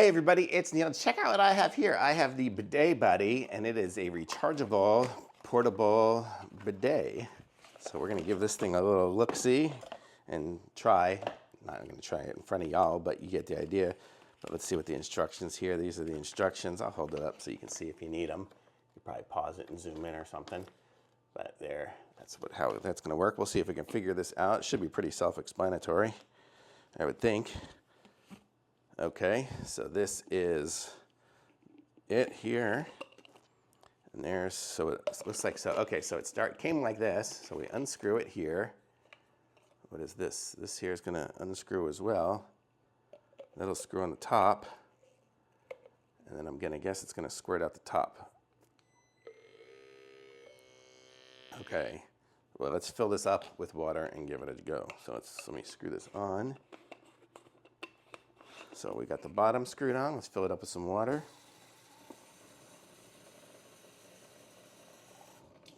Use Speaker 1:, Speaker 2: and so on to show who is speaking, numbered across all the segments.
Speaker 1: Hey everybody, it's Neil. Check out what I have here. I have the Bidet Buddy, and it is a rechargeable, portable bidet. So we're gonna give this thing a little look-see and try. I'm not gonna try it in front of y'all, but you get the idea. But let's see what the instructions here. These are the instructions. I'll hold it up so you can see if you need them. You probably pause it and zoom in or something. But there, how that's gonna work. We'll see if we can figure this out. It should be pretty self-explanatory, I would think. Okay, so this is it here, and there's, so it looks like so. Okay, so it came like this, so we unscrew it here. What is this? This here is gonna unscrew as well. That'll screw on the top, and then I'm gonna guess it's gonna squirt out the top. Okay, well let's fill this up with water and give it a go. So let me screw this on. So we got the bottom screwed on. Let's fill it up with some water.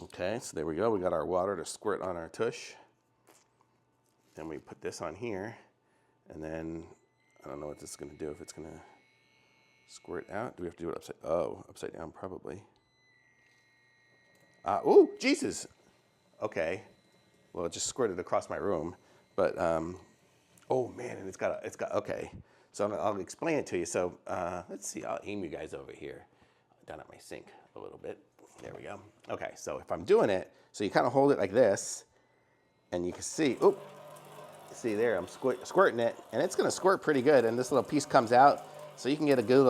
Speaker 1: Okay, so there we go. We got our water to squirt on our tush. Then we put this on here, and then I don't know what this is going to do. If it's going to squirt out, do we have to do it upside down probably. Ooh, Jesus. Okay. Well, it just squirted across my room, but oh man, and it's got okay. So I'll explain it to you. So let's see, I'll aim you guys over here, down at my sink a little bit. There we go. Okay, so if I'm doing it, so you kind of hold it like this, and you can see, oop, see there, I'm squirting it, and it's gonna squirt pretty good, and this little piece comes out, so you can get a good